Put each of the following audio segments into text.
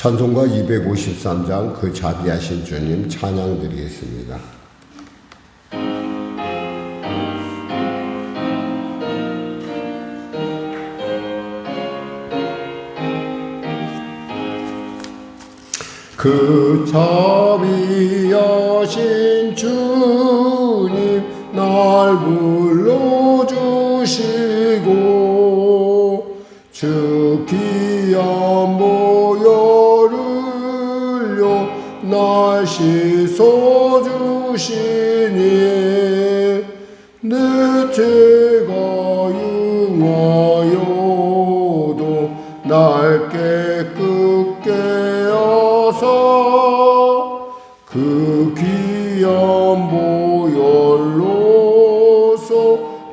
찬송가 253장 그 자비하신 주님 찬양 드리겠습니다. 그 자비하신 주님 날 불러주시고 주 귀한 보혈을요 날 씻어주시니 내 죄가 융하여도 날 깨끗게 하사 그 귀한 보혈로서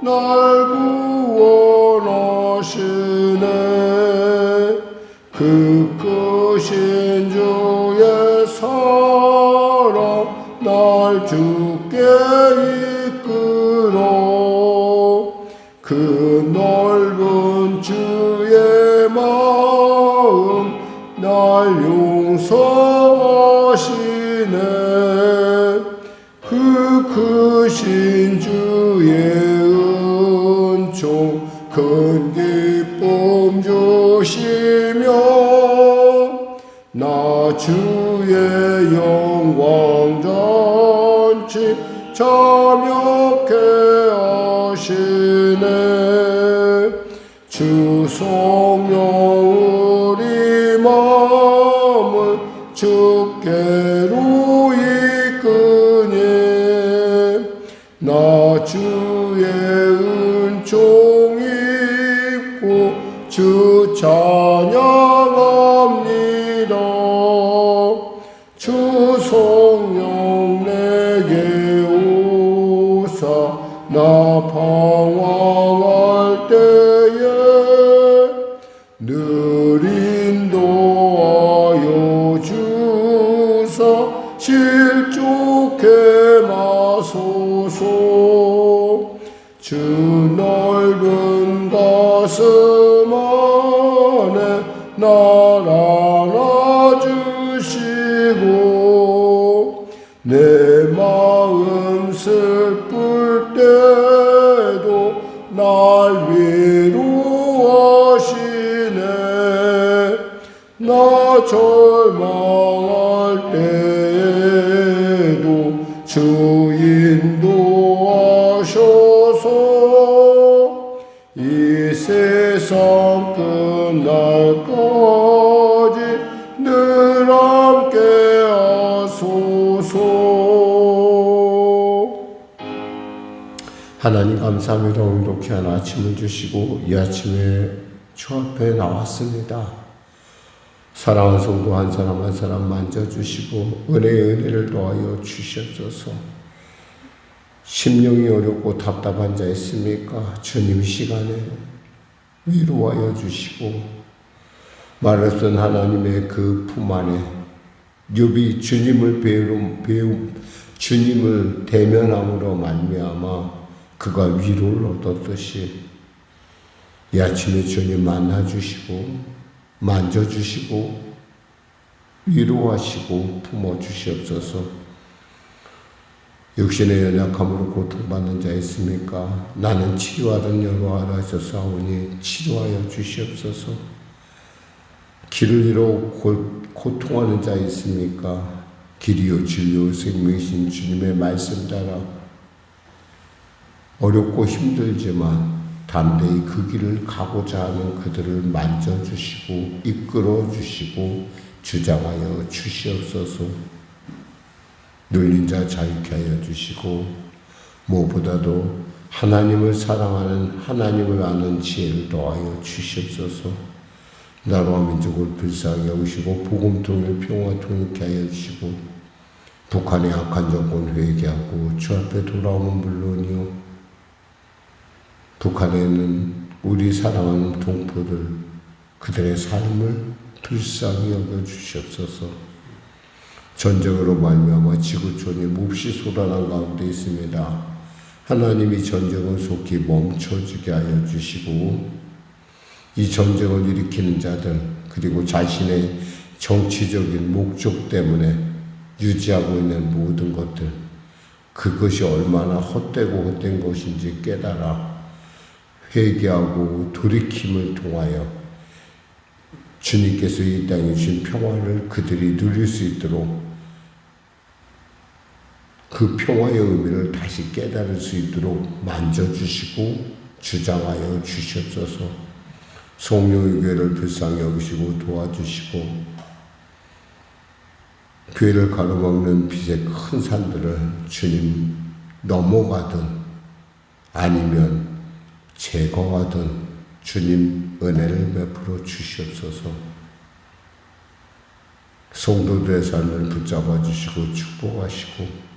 날 구원하시네. 그 크신 주의 사랑 날 주께 이끌어 그 넓은 주의 마음 날 용서하시네. 그 크신 주의 은총 큰 기쁨 주시며 나 주의 영광 잔치 참여케 하시네. 주 성령 우리 마음을 주께로 이끄니 나 주의 은총 입고 주 찬양합니다. 주 성령 내게 오사 나 방황할 때에 늘 인도하여 주사 실족해 마소서. 주 넓은 가슴 안에 날 안아주시고 내 마음 슬플 때도 날 위로하시네. 나 절망할 때에도 주 인도하셔서 이 세상 끝날까지 늘 함께 하소서. 하나님 감사합니다. 이렇게 한 아침을 주시고 이 아침에 주 앞에 나왔습니다. 사랑하는 성도 한 사람 한 사람 만져주시고 은혜의 은혜를 더하여 주시옵소서. 심령이 어렵고 답답한 자 있습니까? 주님 시간에 위로하여 주시고 말없던 하나님의 그 품 안에 욥이 주님을 대면함으로 말미암아 그가 위로를 얻었듯이 이 아침에 주님 만나주시고 만져주시고 위로하시고 품어주시옵소서. 육신의 연약함으로 고통받는 자 있습니까? 나는 치료하던 여호와라 하셨사오니 치료하여 주시옵소서. 길을 잃어 고통하는 자 있습니까? 길이요 진리요 생명이신 주님의 말씀 따라 어렵고 힘들지만 담대히 그 길을 가고자 하는 그들을 만져주시고 이끌어주시고 주장하여 주시옵소서. 눌린 자 자유케 하여 주시고 무엇보다도 하나님을 사랑하는 하나님을 아는 지혜를 더하여 주시옵소서. 나라와 민족을 불쌍히 여기시고 복음 통일 평화 통일케 하여 주시고 북한의 악한 정권 회개하고 주 앞에 돌아오면 물론이요 북한에는 우리 사랑하는 동포들 그들의 삶을 불쌍히 여겨주시옵소서. 전쟁으로 말미암아 지구촌이 몹시 쏟아난 가운데 있습니다. 하나님이 전쟁을 속히 멈춰주게 하여 주시고 이 전쟁을 일으키는 자들 그리고 자신의 정치적인 목적 때문에 유지하고 있는 모든 것들, 그것이 얼마나 헛된 것인지 깨달아 회개하고 돌이킴을 통하여 주님께서 이 땅에 주신 평화를 그들이 누릴 수 있도록, 그 평화의 의미를 다시 깨달을 수 있도록 만져주시고 주장하여 주시옵소서. 성령의 교회를 불쌍히 여기시고 도와주시고, 교회를 가로막는 빛의 큰 산들을 주님 넘어가든 아니면 제거하든 주님 은혜를 베풀어 주시옵소서. 성도들의 삶을 붙잡아 주시고 축복하시고,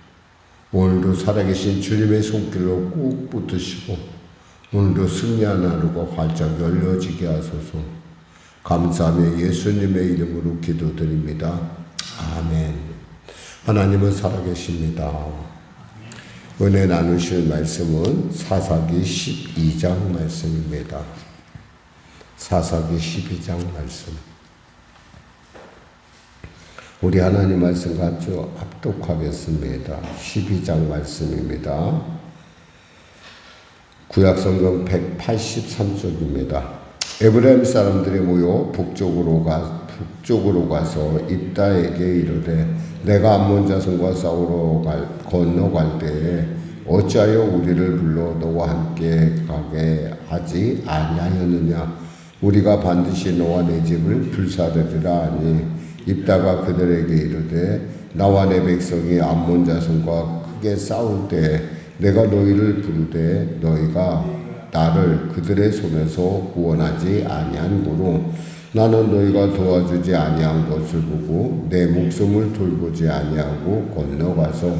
오늘도 살아계신 주님의 손길로 꼭 붙으시고, 오늘도 승리하는 하루가 활짝 열려지게 하소서. 감사하며 예수님의 이름으로 기도드립니다. 아멘. 하나님은 살아계십니다. 은혜 나누실 말씀은 사사기 12장 말씀입니다. 사사기 12장 말씀. 우리 하나님 말씀과 아주 합독하겠습니다. 12장 말씀입니다. 구약성경 183쪽입니다. 에브라임 사람들이 모여 북쪽으로 가서 입다에게 이르되, 내가 암몬 자손과 싸우러 건너갈 때에 어찌하여 우리를 불러 너와 함께 가게 하지 아니하였느냐? 우리가 반드시 너와 내 집을 불사르리라 하니, 입다가 그들에게 이르되, 나와 내 백성이 암몬 자손과 크게 싸울 때에 내가 너희를 부르되 너희가 나를 그들의 손에서 구원하지 아니한 고로 나는 너희가 도와주지 아니한 것을 보고 내 목숨을 돌보지 아니하고 건너가서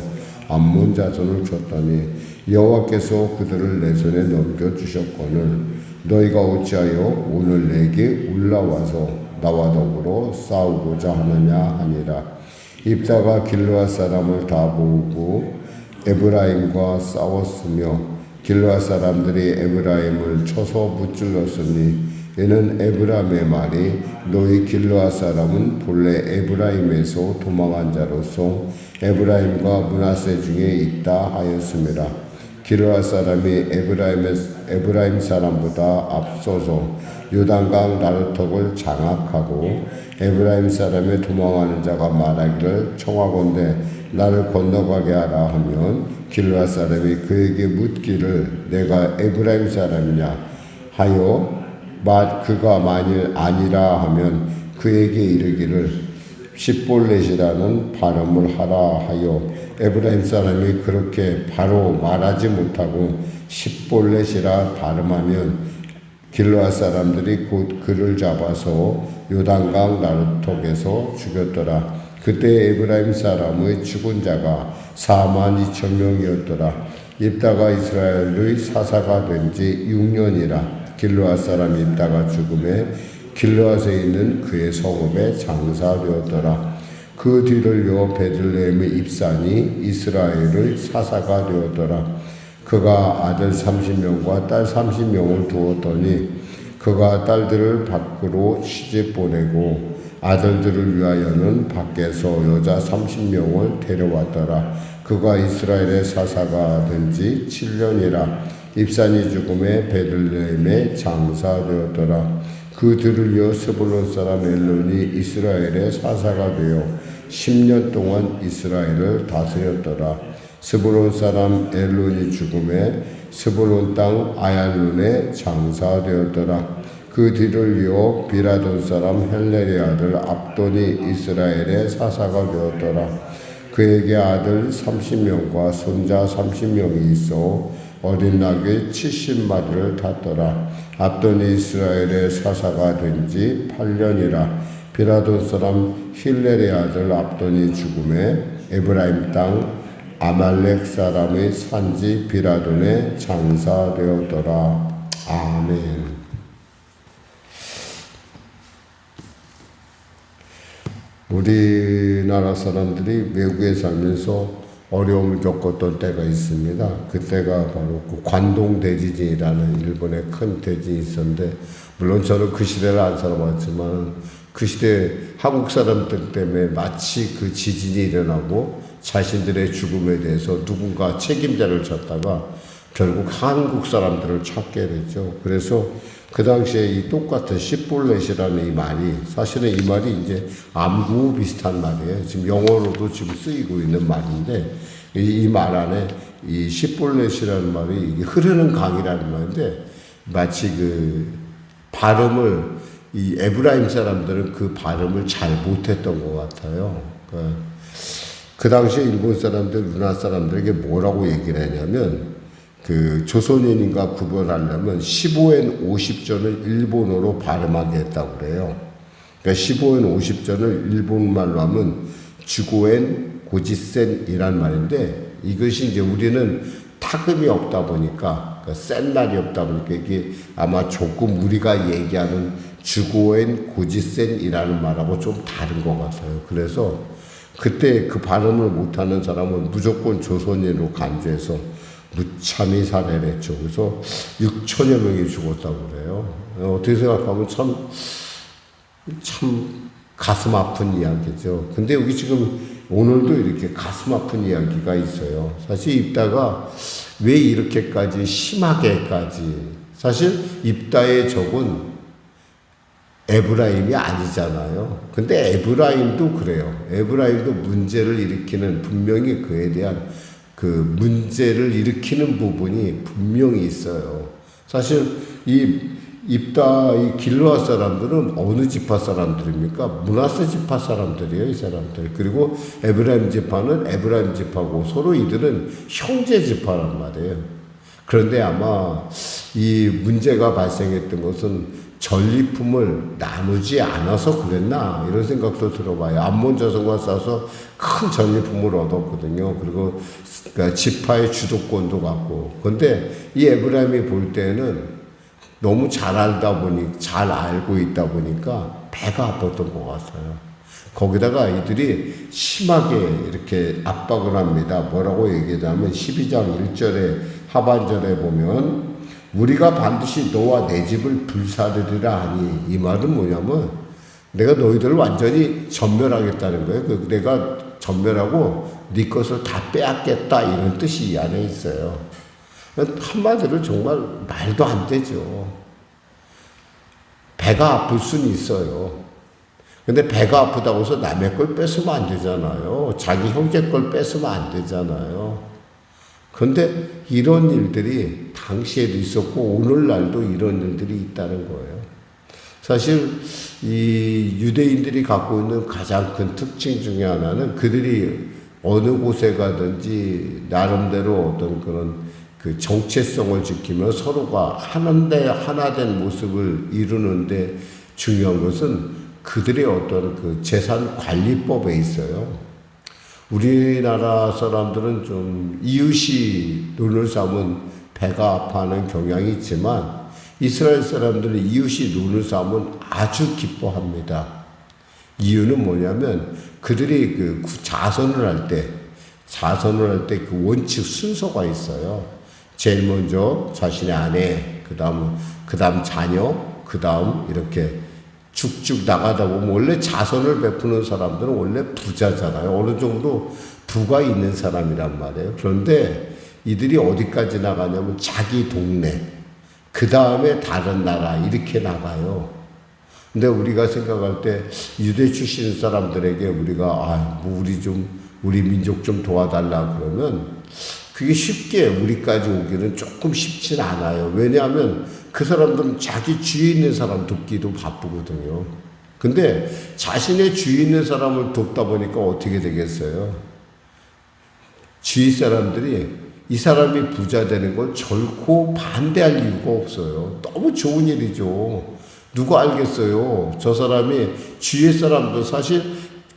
암몬 자손을 쳤더니 여호와께서 그들을 내 손에 넘겨주셨거늘 너희가 어찌하여 오늘 내게 올라와서 나와 더불어 싸우고자 하느냐 하니라. 입다가 길르앗 사람을 다 모으고 에브라임과 싸웠으며 길르앗 사람들이 에브라임을 쳐서 무찔렀으니, 이는 에브라임의 말이 너희 길르앗 사람은 본래 에브라임에서 도망한 자로서 에브라임과 므낫세 중에 있다 하였음이라. 길르앗 사람이 에브라임 사람보다 앞서서 요단강 나루턱을 장악하고, 에브라임 사람의 도망하는 자가 말하기를 청하건대 나를 건너가게 하라 하면, 길르앗 사람이 그에게 묻기를 내가 에브라임 사람이냐 하여 그가 만일 아니라 하면 그에게 이르기를 십볼렛이라는 발음을 하라 하여, 에브라임 사람이 그렇게 바로 말하지 못하고 십볼렛이라 발음하면 길르앗 사람들이 곧 그를 잡아서 요단강 나루턱에서 죽였더라. 그때 에브라임 사람의 죽은 자가 42,000명이었더라. 입다가 이스라엘의 사사가 된 지 6년이라. 길르앗 사람 입다가 죽음에 길르앗에 있는 그의 성읍에 장사되었더라. 그 뒤를 이어 베들레헴의 입산이 이스라엘의 사사가 되었더라. 그가 아들 30명과 딸 30명을 두었더니, 그가 딸들을 밖으로 시집 보내고 아들들을 위하여는 밖에서 여자 30명을 데려왔더라. 그가 이스라엘의 사사가 된 지 7년이라. 입산이 죽음에 베들레헴에 장사되었더라. 그 뒤를 이어 스불론 사람 엘론이 이스라엘의 사사가 되어 10년 동안 이스라엘을 다스렸더라. 스불론 사람 엘론이 죽음에 스불론 땅 아얄론에 장사되었더라. 그 뒤를 이어 비라돈 사람 헬렐의 아들 압돈이 이스라엘의 사사가 되었더라. 그에게 아들 30명과 손자 30명이 있어 어린 나귀 70마리를 탔더라. 압돈이 이스라엘의 사사가 된 지 8년이라. 비라돈 사람 힐렐의 아들 압돈이 죽음에 에브라임 땅 아말렉 사람의 산지 비라돈에 장사되었더라. 아멘. 우리나라 사람들이 외국에 살면서 어려움을 겪었던 때가 있습니다. 그때가 바로 그 관동 대지진이라는 일본의 큰 대지진이 있었는데, 물론 저는 그 시대를 안 살아봤지만 그 시대 한국 사람들 때문에 마치 그 지진이 일어나고 자신들의 죽음에 대해서 누군가 책임자를 찾다가 결국 한국 사람들을 찾게 되죠. 그래서 그 당시에 이 똑같은 시볼렛이라는 이 말이, 사실은 이 말이 이제 암구 비슷한 말이에요. 지금 영어로도 지금 쓰이고 있는 말인데, 이 말 안에 이 시볼렛이라는 말이 이게 흐르는 강이라는 말인데, 마치 그 발음을, 이 에브라임 사람들은 그 발음을 잘 못했던 것 같아요. 그 당시에 일본 사람들, 우리나라 사람들에게 뭐라고 얘기를 했냐면, 그 조선인인가 구별하려면 15엔 50전을 일본어로 발음하게 했다고 그래요. 그러니까 15엔 50전을 일본말로 하면 주고엔 고지센이란 말인데, 이것이 이제 우리는 타금이 없다 보니까, 그러니까 센 날이 없다 보니까 이게 아마 조금 우리가 얘기하는 주고엔 고지센이라는 말하고 좀 다른 것 같아요. 그래서 그때 그 발음을 못하는 사람은 무조건 조선인으로 간주해서 무참히 살해를 했죠. 그래서 6천여 명이 죽었다고 그래요. 어떻게 생각하면 참 가슴 아픈 이야기죠. 근데 여기 지금 오늘도 이렇게 가슴 아픈 이야기가 있어요. 사실 입다가 왜 이렇게까지 심하게까지, 사실 입다의 적은 에브라임이 아니잖아요. 근데 에브라임도 그래요. 에브라임도 문제를 일으키는, 분명히 그에 대한 그 문제를 일으키는 부분이 분명히 있어요. 사실 이 입다, 이 길르앗 사람들은 어느 지파 사람들입니까? 므낫세 지파 사람들이에요, 이 사람들. 그리고 에브라임 지파는 에브라임 지파고, 서로 이들은 형제 지파란 말이에요. 그런데 아마 이 문제가 발생했던 것은 전리품을 나누지 않아서 그랬나, 이런 생각도 들어봐요. 암몬 자손과 싸서 큰 전리품을 얻었거든요. 그리고 그러니까 지파의 주도권도 갖고. 그런데 이 에브라임이 볼 때는 너무 잘 알고 있다 보니까 배가 아팠던 것 같아요. 거기다가 이들이 심하게 이렇게 압박을 합니다. 뭐라고 얘기하냐면 12장 1절에 하반절에 보면, 우리가 반드시 너와 내 집을 불사르리라 하니, 이 말은 뭐냐면 내가 너희들을 완전히 전멸하겠다는 거예요. 내가 전멸하고 네 것을 다 빼앗겠다, 이런 뜻이 이 안에 있어요. 한마디로 정말 말도 안 되죠. 배가 아플 수는 있어요. 근데 배가 아프다고 해서 남의 걸 뺏으면 안 되잖아요. 자기 형제 걸 뺏으면 안 되잖아요. 그런데 이런 일들이 당시에도 있었고 오늘날도 이런 일들이 있다는 거예요. 사실 이 유대인들이 갖고 있는 가장 큰 특징 중에 하나는, 그들이 어느 곳에 가든지 나름대로 어떤 그런 그 정체성을 지키며 서로가 하나 된 모습을 이루는데 중요한 것은 그들의 어떤 그 재산 관리법에 있어요. 우리나라 사람들은 좀 이웃이 눈을 삼은 배가 아파하는 경향이 있지만, 이스라엘 사람들은 이웃이 눈을 삼으면 아주 기뻐합니다. 이유는 뭐냐면, 그들이 그 자선을 할 때 그 원칙 순서가 있어요. 제일 먼저 자신의 아내, 그 다음 자녀, 그 다음 이렇게 쭉쭉 나가다 보면, 원래 자선을 베푸는 사람들은 원래 부자잖아요. 어느 정도 부가 있는 사람이란 말이에요. 그런데 이들이 어디까지 나가냐면 자기 동네, 그 다음에 다른 나라, 이렇게 나가요. 근데 우리가 생각할 때 유대 출신 사람들에게 우리가 우리 민족 좀 도와달라 그러면 그게 쉽게 우리까지 오기는 조금 쉽진 않아요. 왜냐하면 그 사람들은 자기 주위에 있는 사람 돕기도 바쁘거든요. 근데 자신의 주위에 있는 사람을 돕다 보니까 어떻게 되겠어요? 주위 사람들이 이 사람이 부자 되는 걸 결코 반대할 이유가 없어요. 너무 좋은 일이죠. 누가 알겠어요? 저 사람이, 주위의 사람도 사실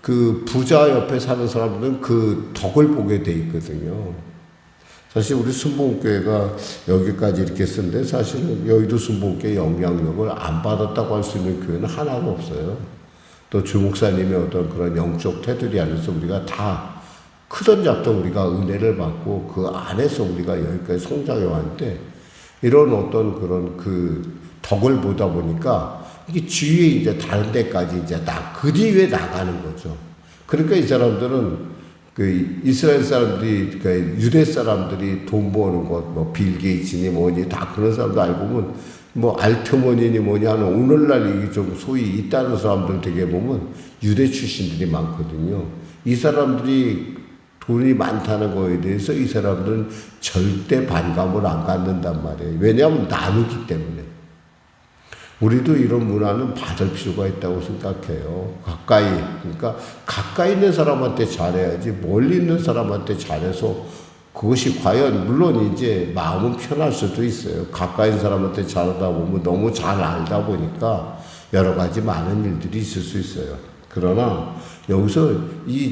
그 부자 옆에 사는 사람들은 그 덕을 보게 돼 있거든요. 사실 우리 순복음교회가 여기까지 이렇게 쓰는데, 사실은 여의도 순복음교회 영향력을 안 받았다고 할 수 있는 교회는 하나도 없어요. 또 주목사님의 어떤 그런 영적 테두리 안에서 우리가 다 크던 작던 우리가 은혜를 받고 그 안에서 우리가 여기까지 성장해 왔는데, 이런 어떤 그런 그 덕을 보다 보니까 이게 주위에 이제 다른 데까지 이제 그 뒤에 나가는 거죠. 그러니까 이 사람들은 그 이스라엘 사람들이, 그 유대 사람들이 돈 버는 것, 뭐 빌 게이츠니 뭐니 다 그런 사람도 알고 보면 뭐 알트머니니 뭐니 하는 오늘날 이게 좀 소위 있다는 사람들 되게 보면 유대 출신들이 많거든요. 이 사람들이 돈이 많다는 거에 대해서 이 사람들은 절대 반감을 안 갖는단 말이에요. 왜냐하면 나누기 때문에. 우리도 이런 문화는 받을 필요가 있다고 생각해요. 가까이. 그러니까 가까이 있는 사람한테 잘해야지 멀리 있는 사람한테 잘해서 그것이 과연 물론 이제 마음은 편할 수도 있어요. 가까이 있는 사람한테 잘하다 보면 너무 잘 알다 보니까 여러 가지 많은 일들이 있을 수 있어요. 그러나 여기서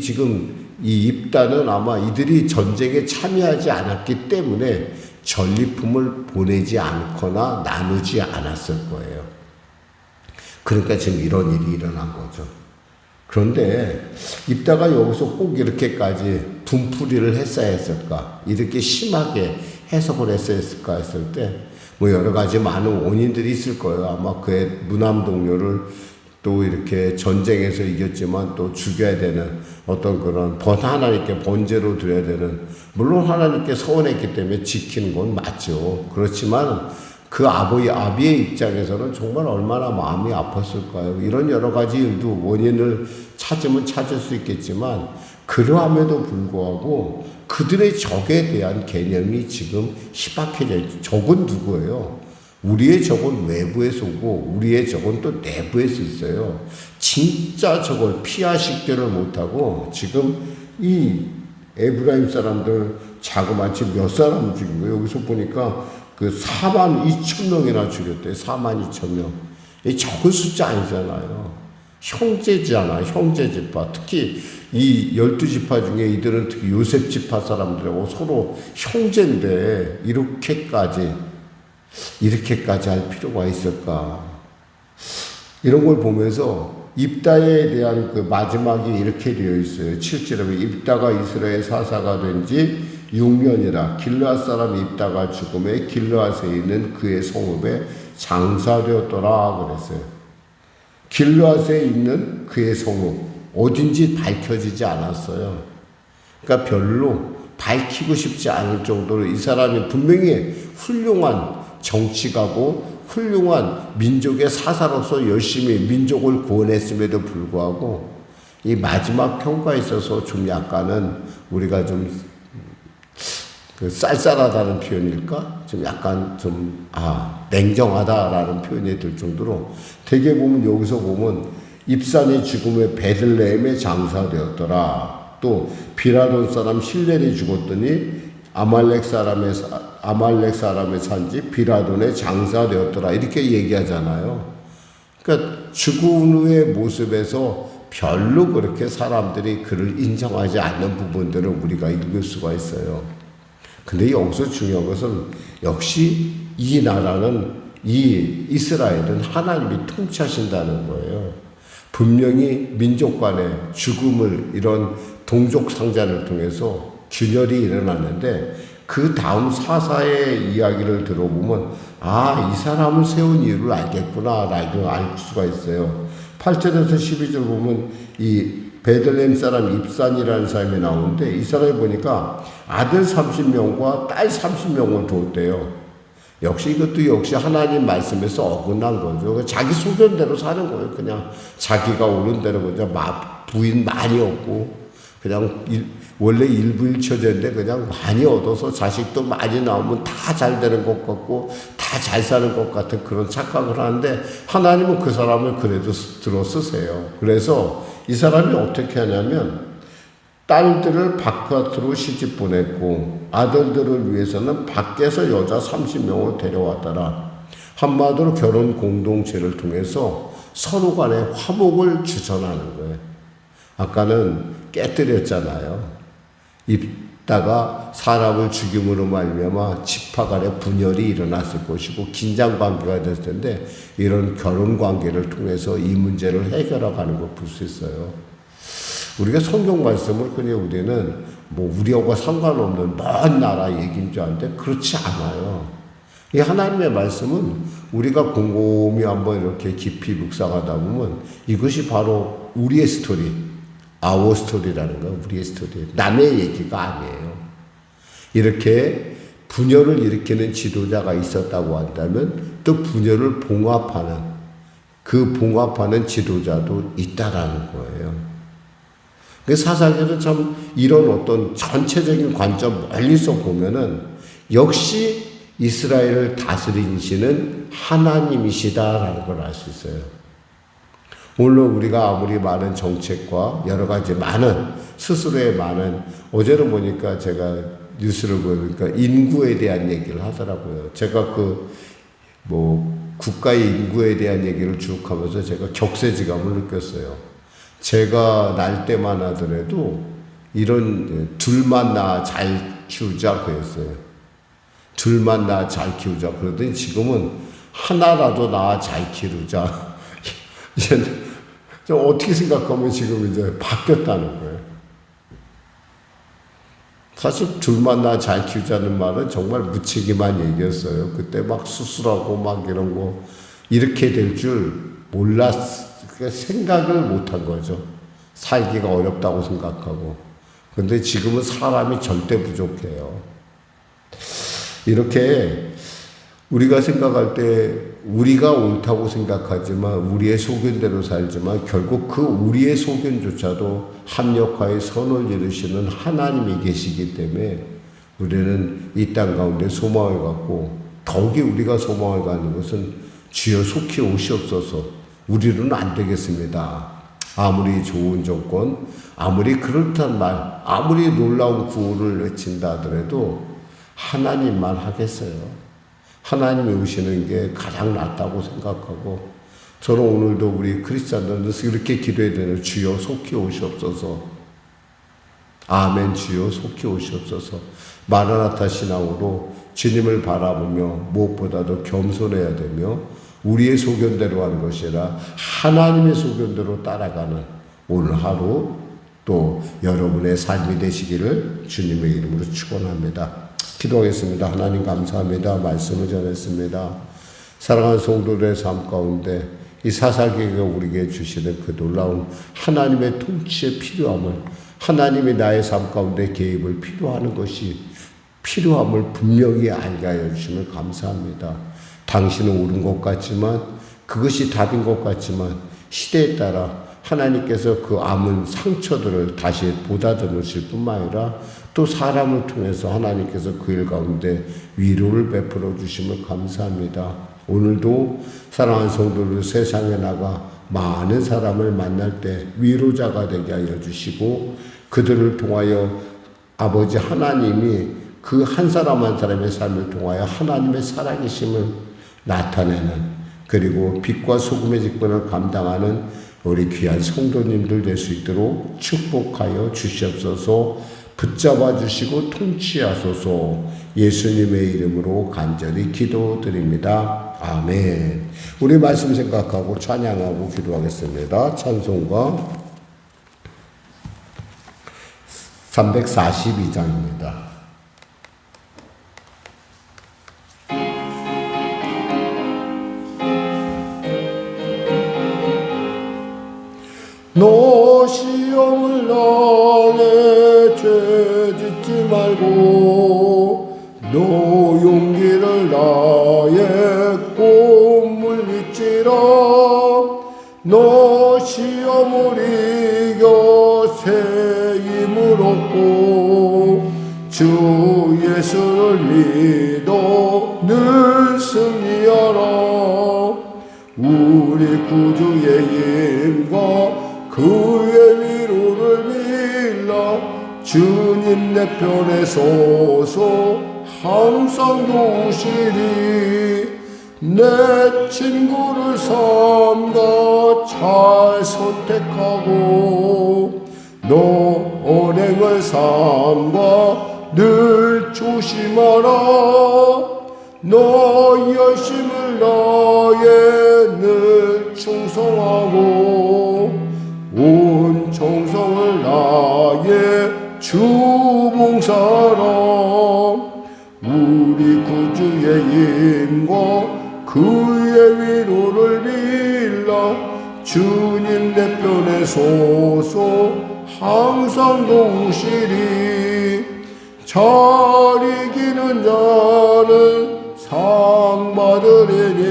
지금 이 입단은 아마 이들이 전쟁에 참여하지 않았기 때문에 전리품을 보내지 않거나 나누지 않았을 거예요. 그러니까 지금 이런 일이 일어난 거죠. 그런데 입다가 여기서 꼭 이렇게까지 분풀이를 했어야 했을까? 이렇게 심하게 해석을 했어야 했을까 했을 때 뭐 여러 가지 많은 원인들이 있을 거예요. 아마 그의 무남 동료를 또 이렇게 전쟁에서 이겼지만 또 죽여야 되는 어떤 그런 하나님께 번제로 드려야 되는, 물론 하나님께 서원했기 때문에 지키는 건 맞죠. 그렇지만 그 아비의 입장에서는 정말 얼마나 마음이 아팠을까요? 이런 여러 가지 일도 원인을 찾으면 찾을 수 있겠지만 그러함에도 불구하고 그들의 적에 대한 개념이 지금 희박해져 있죠. 적은 누구예요? 우리의 적은 외부에서 오고 우리의 적은 또 내부에서 있어요. 진짜 적을 피하시기를 못하고 지금 이 에브라임 사람들 자그마치 몇 사람 죽인 거예요. 여기서 보니까 그 42,000명이나 죽였대요. 42,000명. 이 적은 숫자 아니잖아요. 형제잖아. 형제지파. 특히 이 12지파 중에 이들은 특히 요셉 지파 사람들하고 서로 형제인데 이렇게까지 할 필요가 있을까? 이런 걸 보면서 입다에 대한 그 마지막이 이렇게 되어 있어요. 7절에 입다가 이스라엘 사사가 된 지 6년이라 길르앗 사람 입다가 죽음에 길르앗에 있는 그의 성읍에 장사되었더라 그랬어요. 길르앗에 있는 그의 성읍 어딘지 밝혀지지 않았어요. 그러니까 별로 밝히고 싶지 않을 정도로 이 사람이 분명히 훌륭한 정치가고 훌륭한 민족의 사사로서 열심히 민족을 구원했음에도 불구하고 이 마지막 평가에 있어서 좀 약간은 우리가 좀 쌀쌀하다는 표현일까? 좀 약간 냉정하다라는 표현이 들 정도로 되게 보면 여기서 보면 입산이 죽음에 베들레헴에 장사되었더라. 또 비라돈 사람 실렐이 죽었더니 아말렉 사람의 산지 비라돈에 장사되었더라. 이렇게 얘기하잖아요. 그러니까 죽은 후의 모습에서 별로 그렇게 사람들이 그를 인정하지 않는 부분들을 우리가 읽을 수가 있어요. 근데 여기서 중요한 것은 역시 이 나라는 이 이스라엘은 하나님이 통치하신다는 거예요. 분명히 민족 간의 죽음을 이런 동족 상잔을 통해서 균열이 일어났는데 그 다음 사사의 이야기를 들어보면 이 사람을 세운 이유를 알겠구나 라고 알 수가 있어요. 8절에서 12절 보면 이 베들레헴 사람 입산이라는 사람이 나오는데 이 사람이 보니까 아들 30명과 딸 30명을 뒀대요. 이것도 역시 하나님 말씀에서 어긋난 거죠. 자기 소견대로 사는 거예요. 그냥 자기가 오른 대로 그냥 부인 많이 얻고 그냥 원래 일부일처제인데 그냥 많이 얻어서 자식도 많이 나오면 다 잘 되는 것 같고 다 잘 사는 것 같은 그런 착각을 하는데 하나님은 그 사람을 그래도 들어 쓰세요. 그래서 이 사람이 어떻게 하냐면 딸들을 바깥으로 시집 보냈고 아들들을 위해서는 밖에서 여자 30명을 데려왔더라. 한마디로 결혼 공동체를 통해서 서로 간에 화목을 주선하는 거예요. 아까는 깨뜨렸잖아요. 입다가 사람을 죽임으로 말미암아 지파 간의 분열이 일어났을 것이고 긴장 관계가 됐을 텐데 이런 결혼 관계를 통해서 이 문제를 해결해가는 걸 볼 수 있어요. 우리가 성경 말씀을 그냥 우리는 뭐 우리하고 상관없는 먼 나라 얘기인 줄 아는데 그렇지 않아요. 이 하나님의 말씀은 우리가 곰곰이 한번 이렇게 깊이 묵상하다 보면 이것이 바로 우리의 스토리, our 스토리라는 거, 우리의 스토리, 남의 얘기가 아니에요. 이렇게 분열을 일으키는 지도자가 있었다고 한다면 또 분열을 봉합하는 지도자도 있다라는 거예요. 사사기는 참 이런 어떤 전체적인 관점 멀리서 보면은 역시 이스라엘을 다스리시는 하나님이시다라는 걸 알 수 있어요. 물론 우리가 아무리 많은 정책과 여러 가지 스스로의 어제는 보니까 제가 뉴스를 보니까 인구에 대한 얘기를 하더라고요. 제가 국가의 인구에 대한 얘기를 쭉 하면서 제가 격세지감을 느꼈어요. 제가 날 때만 하더라도 이런 둘만 낳아 잘 키우자 그랬어요. 둘만 낳아 잘 키우자 그러더니 지금은 하나라도 낳아 잘 키우자. 이제 어떻게 생각하면 지금 이제 바뀌었다는 거예요. 사실 둘만 낳아 잘 키우자는 말은 정말 무책임한 얘기였어요. 그때 막 수술하고 막 이런 거 이렇게 될 줄 생각을 못한 거죠. 살기가 어렵다고 생각하고. 근데 지금은 사람이 절대 부족해요. 이렇게 우리가 생각할 때 우리가 옳다고 생각하지만 우리의 소견대로 살지만 결국 그 우리의 소견조차도 합력하여 선을 이루시는 하나님이 계시기 때문에 우리는 이 땅 가운데 소망을 갖고 더욱이 우리가 소망을 갖는 것은 주여 속히 오시옵소서. 우리로는 안 되겠습니다. 아무리 좋은 조건, 아무리 그렇단 말, 아무리 놀라운 구호를 외친다 하더라도 하나님만 하겠어요. 하나님이 오시는 게 가장 낫다고 생각하고 저는 오늘도 우리 크리스찬들은 이렇게 기도해야 되는 주여 속히 오시옵소서. 아멘. 주여 속히 오시옵소서. 마라나타 신앙으로 주님을 바라보며 무엇보다도 겸손해야 되며 우리의 소견대로 하는 것이 아니라 하나님의 소견대로 따라가는 오늘 하루 또 여러분의 삶이 되시기를 주님의 이름으로 축원합니다. 기도하겠습니다. 하나님 감사합니다. 말씀을 전했습니다. 사랑하는 성도들의 삶 가운데 이 사사기가 우리에게 주시는 그 놀라운 하나님의 통치의 필요함을 하나님이 나의 삶 가운데 개입을 필요하는 것이 필요함을 분명히 알게 하여 주심을 감사합니다. 당신은 옳은 것 같지만 그것이 답인 것 같지만 시대에 따라 하나님께서 그 아문 상처들을 다시 보다듬으실 뿐만 아니라 또 사람을 통해서 하나님께서 그 일 가운데 위로를 베풀어 주심을 감사합니다. 오늘도 사랑하는 성도들 세상에 나가 많은 사람을 만날 때 위로자가 되게 하여 주시고 그들을 통하여 아버지 하나님이 그 한 사람 한 사람의 삶을 통하여 하나님의 살아계심을 나타내는 그리고 빛과 소금의 직분을 감당하는 우리 귀한 성도님들 될 수 있도록 축복하여 주시옵소서. 붙잡아 주시고 통치하소서. 예수님의 이름으로 간절히 기도드립니다. 아멘. 우리 말씀 생각하고 찬양하고 기도하겠습니다. 찬송가 342장입니다. 너 시험을 당해 죄 짓지 말고 너 용기를 다해 꼭 물리치라. 너 시험을 이겨 새 힘을 얻고 주 예수를 믿어 늘 승리하라. 우리 구주의 힘과 그의 위로를 빌라. 주님 내 편에 서서 항상 도우시리. 내 친구를 삼가 잘 선택하고 너 언행을 삼가 늘 조심하라. 너 열심을 다해 늘 충성하고 온 정성을 다해 주 봉사하라. 우리 구주의 힘과 그의 위로를 빌라 주님 내 편에 서서 항상 도우시리. 잘 이기는 자는 상 받으리니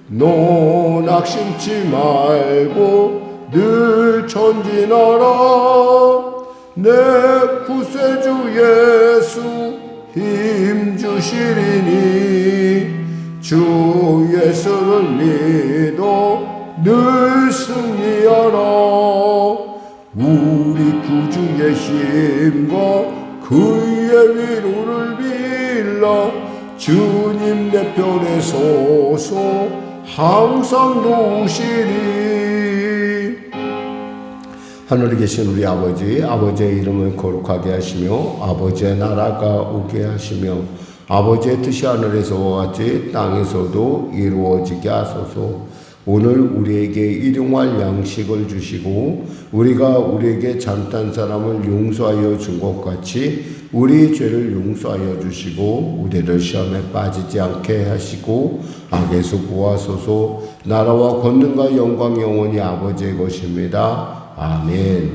너 낙심치 말고 늘 전진하라. 내 구세주 예수 힘 주시리니 주 예수를 믿어 늘 승리하라. 우리 구주의 힘과 그의 위로를 빌라 주님 내 편에 서서 항상 도우시리. 하늘에 계신 우리 아버지, 아버지의 이름을 거룩하게 하시며 아버지의 나라가 오게 하시며 아버지의 뜻이 하늘에서와 같이 땅에서도 이루어지게 하소서. 오늘 우리에게 일용할 양식을 주시고 우리가 우리에게 잘못한 사람을 용서하여 준 것 같이 우리 죄를 용서하여 주시고 우리를 시험에 빠지지 않게 하시고 악에서 구하소서. 나라와 권능과 영광 영원히 아버지의 것입니다. 아멘.